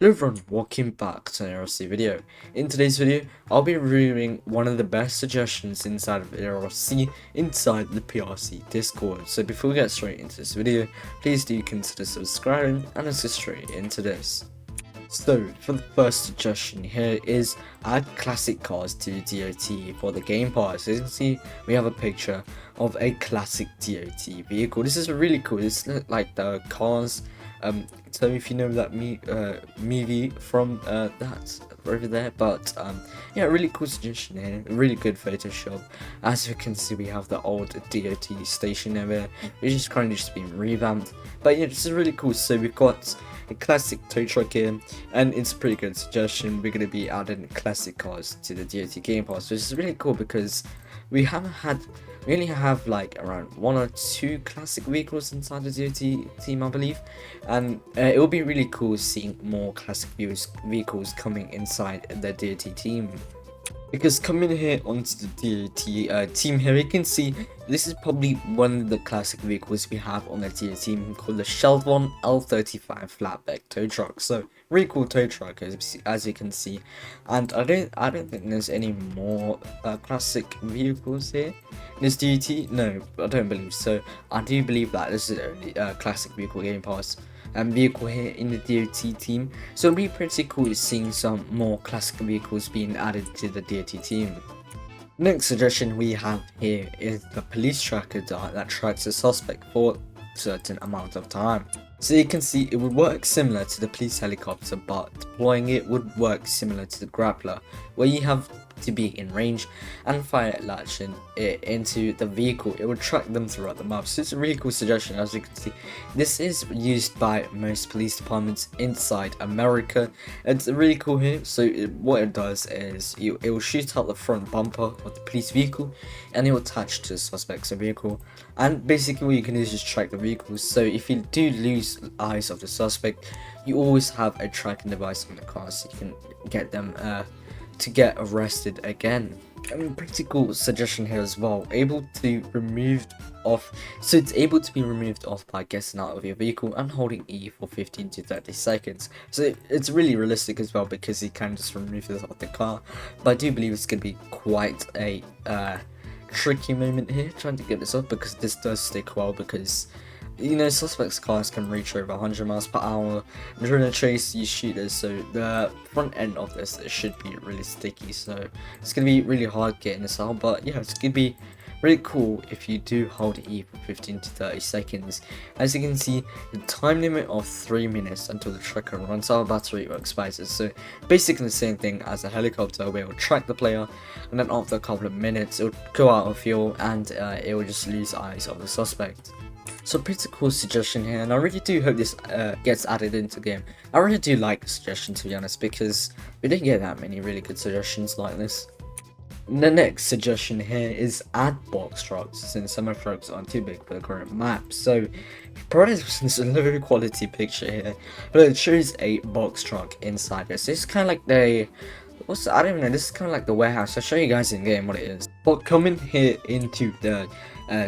Hello everyone, welcome back to an RLC video. In today's video, I'll be reviewing one of the best suggestions inside of RLC inside the PRC Discord. So before we get straight into this video, please do consider subscribing and let's get straight into this. So for the first suggestion here is add classic cars to DOT for the game pass. As you can see, we have a picture of a classic DOT vehicle. This is really cool. It's like the cars. So if you know that movie from that over there, but yeah, really cool suggestion here, really good Photoshop. As you can see, we have the old DOT station over, which is currently just being revamped. But yeah, this is really cool. So we've got a classic tow truck here, and it's a pretty good suggestion. We're going to be adding classic cars to the DOT Game Pass, which is really cool because we only have like around 1 or 2 classic vehicles inside the DOT team, I believe, and it will be really cool seeing more classic vehicles coming inside the DOT team. Because coming here onto the DOT team here, you can see this is probably one of the classic vehicles we have on the DOT team, called the Shelvon L35 flatbed tow truck. So really cool tow truck, as you can see. And I don't think there's any more classic vehicles here in this DOT. No, I don't believe so. I do believe that this is only classic vehicle game pass vehicle here in the DOT team, so it'll be pretty cool seeing some more classic vehicles being added to the DOT team. Next suggestion we have here is the police tracker dart that tracks a suspect for a certain amount of time. So you can see it would work similar to the police helicopter, but deploying it would work similar to the grappler, where you have to be in range and fire latching it into the vehicle. It will track them throughout the map. So it's a really cool suggestion. As you can see, this is used by most police departments inside America. It's really cool here. So what it does is it will shoot out the front bumper of the police vehicle, and it will attach to the suspect's vehicle, and basically what you can do is just track the vehicles. So if you do lose eyes of the suspect, you always have a tracking device on the car, so you can get them to get arrested again. I mean, pretty cool suggestion here as well. Able to be removed off, so it's able to be removed off by getting out of your vehicle and holding E for 15 to 30 seconds. So it's really realistic as well, because you can just remove this off the car. But I do believe it's going to be quite a tricky moment here trying to get this off, because this does stick well, because you know, suspects' cars can reach over 100 miles per hour. During a chase, you shoot this, so the front end of this should be really sticky. So it's gonna be really hard getting this out, but yeah, it's gonna be really cool if you do hold E for 15 to 30 seconds. As you can see, the time limit of 3 minutes until the tracker runs out of battery or expires. So basically the same thing as a helicopter, where it will track the player, and then after a couple of minutes, it will go out of fuel, and it will just lose eyes of the suspect. So pretty cool suggestion here, and I really do hope this gets added into the game. I really do like the suggestion, to be honest, because we didn't get that many really good suggestions like this. The next suggestion here is add box trucks, since some trucks aren't too big for the current map. So probably this is a low quality picture here, but it shows a box truck inside this. It's kind of like the I don't even know, this is kind of like the warehouse. I'll show you guys in game what it is. But coming here into the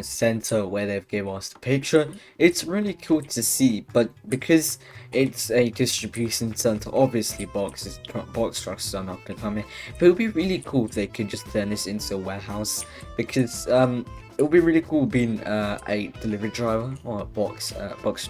center where they've given us the picture, it's really cool to see, but because it's a distribution center, obviously box trucks are not gonna come in. But it would be really cool if they could just turn this into a warehouse, because it would be really cool being a delivery driver or a box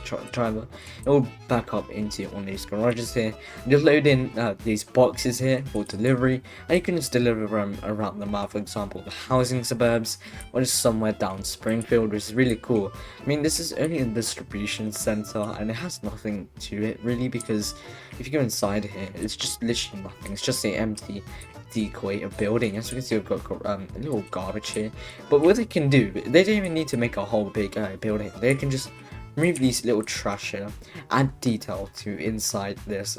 truck driver. It will back up into one of these garages here, and just load in these boxes here for delivery, and you can just deliver them around the map. For example, the housing suburbs, or just somewhere down Springfield, which is really cool. I mean, this is only a distribution center, and it has nothing to it really, because if you go inside here, it's just literally nothing. It's just an empty decoy a building. As you can see, we've got a little garbage here, but what they can do, they don't even need to make a whole big building. They can just remove these little trash here, add detail to inside this,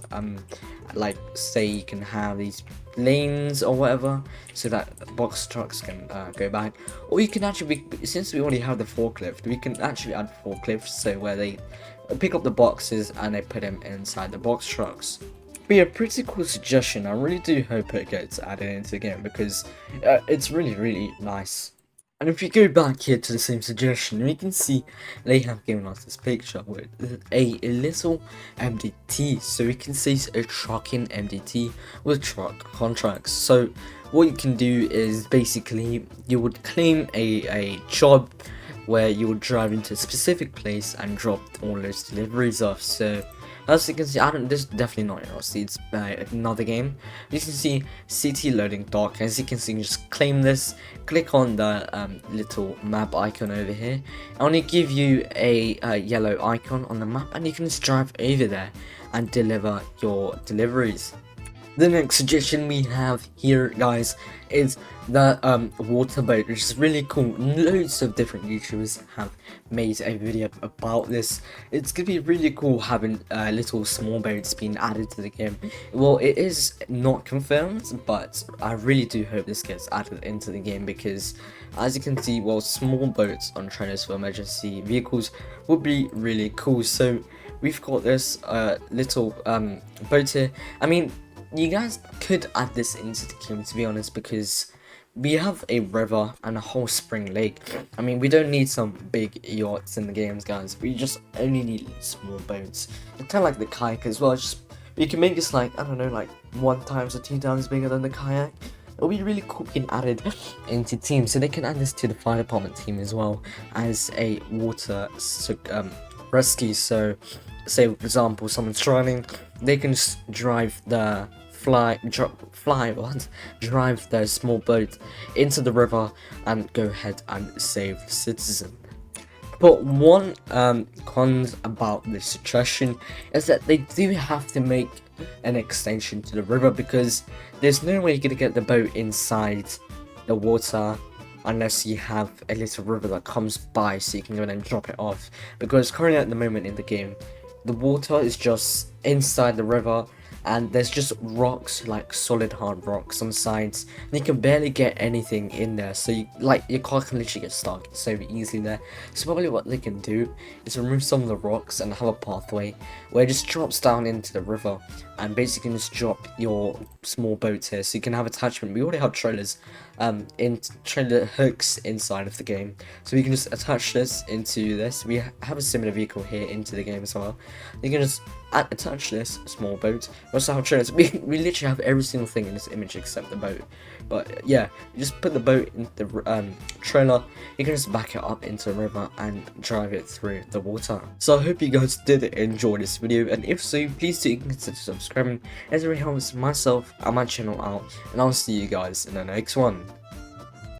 like say you can have these lanes or whatever, so that box trucks can go back, or you can actually, since we already have the forklift, we can actually add forklifts, so where they pick up the boxes and they put them inside the box trucks. But yeah, pretty cool suggestion. I really do hope it gets added into the game, because it's really nice. And if you go back here to the same suggestion, we can see they have given us this picture with a little MDT. So we can see a trucking MDT with truck contracts. So what you can do is basically you would claim a job where you would drive into a specific place and drop all those deliveries off. So as you can see, this is definitely not RLC, it's another game. You can see city loading dock. As you can see, you just claim this, click on the little map icon over here. I only give you a yellow icon on the map, and you can just drive over there and deliver your deliveries. The next suggestion we have here, guys, is the water boat, which is really cool. Loads of different YouTubers have made a video about this. It's gonna be really cool having little small boats being added to the game. Well, it is not confirmed, but I really do hope this gets added into the game, because as you can see, well, small boats on trailers for emergency vehicles would be really cool. So we've got this little boat here. I mean, you guys could add this into the game, to be honest, because we have a river and a whole spring lake. I mean, we don't need some big yachts in the games, guys. We just only need small boats. It's kind of like the kayak as well. Just you can make this like, I don't know, like 1 times or 2 times bigger than the kayak. It'll be really cool being added into teams, so they can add this to the fire department team as well as a water rescue. So say for example someone's drowning, they can just drive the drive their small boat into the river and go ahead and save the citizen. But one cons about this suggestion is that they do have to make an extension to the river, because there's no way you're gonna get the boat inside the water unless you have a little river that comes by so you can go and drop it off. Because currently at the moment in the game, the water is just inside the river, and there's just rocks, like solid hard rocks on the sides, and you can barely get anything in there, so your car can literally get stuck so easily there. So probably what they can do is remove some of the rocks and have a pathway where it just drops down into the river, and basically just drop your small boats here, so you can have attachment. We already have trailers in trailer hooks inside of the game, so we can just attach this into this. We have a similar vehicle here into the game as well. You can just attach this small boat. We also have trailers. We literally have every single thing in this image except the boat. But yeah, you just put the boat in the trailer, you can just back it up into the river and drive it through the water. So I hope you guys did enjoy this video, and if so, please do consider subscribing, as it really helps myself and my channel out, and I'll see you guys in the next one.